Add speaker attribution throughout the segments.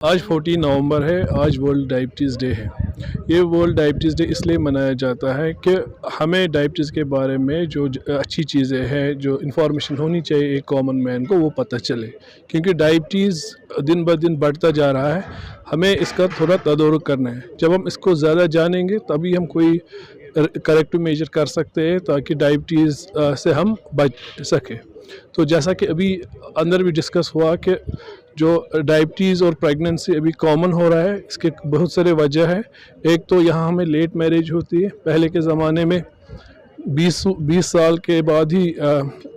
Speaker 1: आज 14 नवंबर है। आज वर्ल्ड डायबिटीज़ डे है। ये वर्ल्ड डायबिटीज़ डे इसलिए मनाया जाता है कि हमें डायबिटीज़ के बारे में जो अच्छी चीज़ें हैं, जो इन्फॉर्मेशन होनी चाहिए एक कॉमन मैन को, वो पता चले, क्योंकि डायबिटीज़ दिन ब दिन बढ़ता जा रहा है। हमें इसका थोड़ा तदारुक करना है। जब हम इसको ज़्यादा जानेंगे तभी हम कोई करेक्टिव मेजर कर सकते हैं, ताकि डायबिटीज़ से हम बच सकें। तो जैसा कि अभी अंदर भी डिस्कस हुआ कि जो डायबिटीज़ और प्रेगनेंसी अभी कॉमन हो रहा है, इसके बहुत सारे वजह है। एक तो यहाँ हमें लेट मैरिज होती है। पहले के ज़माने में 20 साल के बाद ही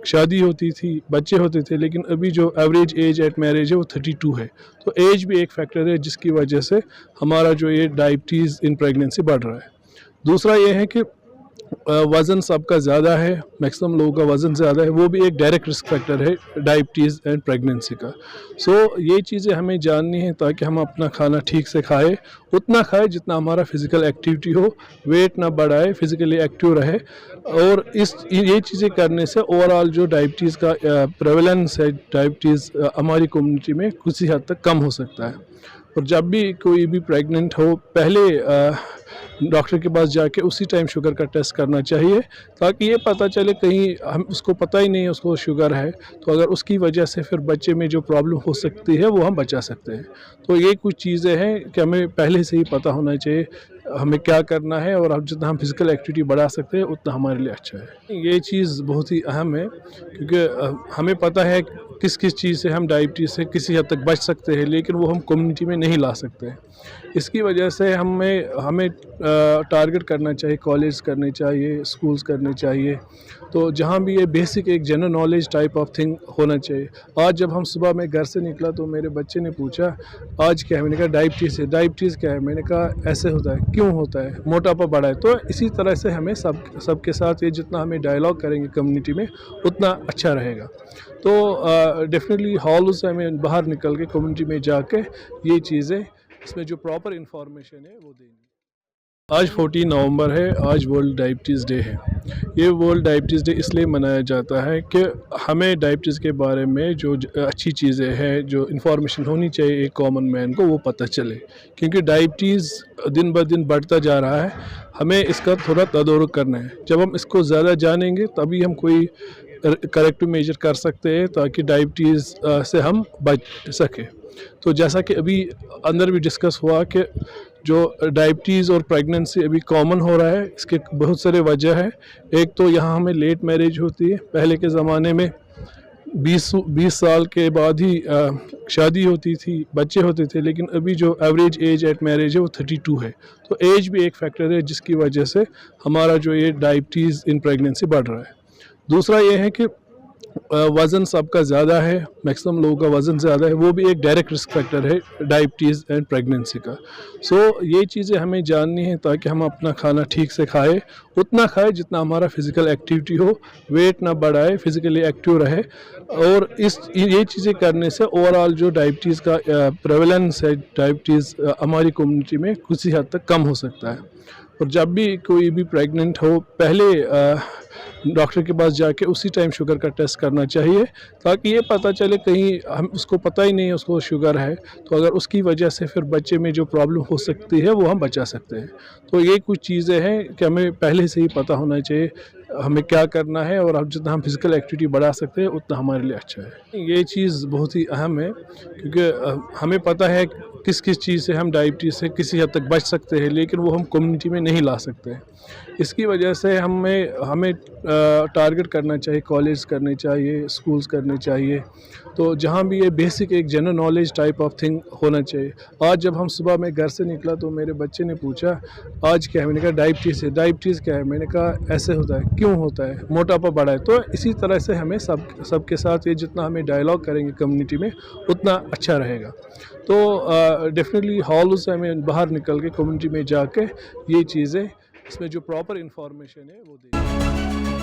Speaker 1: शादी होती थी, बच्चे होते थे, लेकिन अभी जो एवरेज एज एट मैरिज है वो 32 है। तो एज भी एक फैक्टर है जिसकी वजह से हमारा जो ये डायबिटीज़ इन प्रेगनेंसी बढ़ रहा है। दूसरा ये है कि वज़न सबका ज़्यादा है, मैक्सिमम लोगों का वज़न ज़्यादा है, वो भी एक डायरेक्ट रिस्क फैक्टर है डायबिटीज़ एंड प्रेगनेंसी का। ये चीज़ें हमें जाननी है ताकि हम अपना खाना ठीक से खाएं, उतना खाएं जितना हमारा फ़िज़िकल एक्टिविटी हो, वेट ना बढ़ाए, फ़िज़िकली एक्टिव रहे। और ये चीज़ें करने से ओवरऑल जो डायबिटीज़ का प्रेवलेंस है, डायबिटीज़ हमारी कम्युनिटी में कुछ हद तक कम हो सकता है। और जब भी कोई भी प्रेग्नेंट हो, पहले डॉक्टर के पास जाके उसी टाइम शुगर का टेस्ट करना चाहिए, ताकि ये पता चले, कहीं हम उसको पता ही नहीं है उसको शुगर है, तो अगर उसकी वजह से फिर बच्चे में जो प्रॉब्लम हो सकती है वो हम बचा सकते हैं। तो ये कुछ चीज़ें हैं कि हमें पहले से ही पता होना चाहिए हमें क्या करना है, और अब जितना हम फिज़िकल एक्टिविटी बढ़ा सकते हैं उतना हमारे लिए अच्छा है। ये चीज़ बहुत ही अहम है, क्योंकि हमें पता है किस किस चीज़ से हम डायबिटीज़ से किसी हद तक बच सकते हैं, लेकिन वो हम कम्युनिटी में नहीं ला सकते हैं। इसकी वजह से हमें टारगेट करना चाहिए, कॉलेज करने चाहिए, स्कूल्स करने चाहिए, तो जहाँ भी ये बेसिक एक general knowledge type of thing होना चाहिए। आज जब हम सुबह मैं घर से निकला तो मेरे बच्चे ने पूछा, आज क्या है? मैंने कहा डायबिटीज़ है। डायबिटीज़ क्या है? मैंने कहा ऐसे होता है। क्यों होता है? मोटापा बढ़ा है। तो इसी तरह से हमें सबके साथ ये जितना हमें डायलॉग करेंगे कम्युनिटी में, उतना अच्छा रहेगा। तो डेफिनेटली हॉल से हमें बाहर निकल के कम्युनिटी में जाके ये चीज़ें, इसमें जो प्रॉपर इन्फॉर्मेशन है वो देंगे। आज 14 नवंबर है। आज वर्ल्ड डायबिटीज़ डे है। ये वर्ल्ड डायबिटीज़ डे इसलिए मनाया जाता है कि हमें डायबिटीज़ के बारे में जो अच्छी चीज़ें हैं, जो इन्फॉर्मेशन होनी चाहिए एक कॉमन मैन को, वो पता चले, क्योंकि डायबिटीज़ दिन ब दिन बढ़ता जा रहा है। हमें इसका थोड़ा तदारुक करना है। जब हम इसको ज़्यादा जानेंगे तभी हम कोई करेक्टिव मेजर कर सकते हैं, ताकि डायबिटीज़ से हम बच सकें। तो जैसा कि अभी अंदर भी डिस्कस हुआ कि जो डायबिटीज़ और प्रेगनेंसी अभी कॉमन हो रहा है, इसके बहुत सारे वजह है। एक तो यहाँ हमें लेट मैरिज होती है। पहले के ज़माने में 20 साल के बाद ही शादी होती थी, बच्चे होते थे, लेकिन अभी जो एवरेज एज एट मैरिज है वो 32 है। तो एज भी एक फैक्टर है जिसकी वजह से हमारा जो ये डायबिटीज़ इन प्रेगनेंसी बढ़ रहा है। दूसरा ये है कि वज़न सबका ज़्यादा है, मैक्सिमम लोगों का वज़न ज़्यादा है, वो भी एक डायरेक्ट रिस्क फैक्टर है डायबिटीज़ एंड प्रेगनेंसी का। ये चीज़ें हमें जाननी है ताकि हम अपना खाना ठीक से खाएं, उतना खाएं जितना हमारा फ़िज़िकल एक्टिविटी हो, वेट ना बढ़ाए, फ़िज़िकली एक्टिव रहे। और ये चीज़ें करने से ओवरऑल जो डायबिटीज़ का प्रेवलेंस है, डायबिटीज़ हमारी कम्युनिटी में कुछ हद तक कम हो सकता है। और जब भी कोई भी प्रेग्नेंट हो, पहले डॉक्टर के पास जाके उसी टाइम शुगर का टेस्ट करना चाहिए, ताकि ये पता चले, कहीं हम उसको पता ही नहीं है उसको शुगर है, तो अगर उसकी वजह से फिर बच्चे में जो प्रॉब्लम हो सकती है वो हम बचा सकते हैं। तो ये कुछ चीज़ें हैं कि हमें पहले से ही पता होना चाहिए हमें क्या करना है, और अब जितना हम फिज़िकल एक्टिविटी बढ़ा सकते हैं उतना हमारे लिए अच्छा है। ये चीज़ बहुत ही अहम है, क्योंकि हमें पता है किस किस चीज़ से हम डायबिटीज़ से किसी हद तक बच सकते हैं, लेकिन वो हम कम्युनिटी में नहीं ला सकते हैं। इसकी वजह से हमें टारगेट करना चाहिए, कॉलेज करने चाहिए, स्कूल्स करने चाहिए, तो जहाँ भी ये बेसिक एक general knowledge type of thing होना चाहिए। आज जब हम सुबह मैं घर से निकला तो मेरे बच्चे ने पूछा, आज क्या है? मैंने कहा डायबिटीज़ है। डायबिटीज़ क्या है? मैंने कहा ऐसे होता है। क्यों होता है? मोटापा बढ़ा है। तो इसी तरह से हमें सबके साथ ये जितना हमें डायलॉग करेंगे कम्युनिटी में, उतना अच्छा रहेगा। तो डेफिनेटली हॉल से हमें बाहर निकल के कम्युनिटी में जाके ये चीज़ें, इसमें जो प्रॉपर इन्फॉर्मेशन है वो देंगे।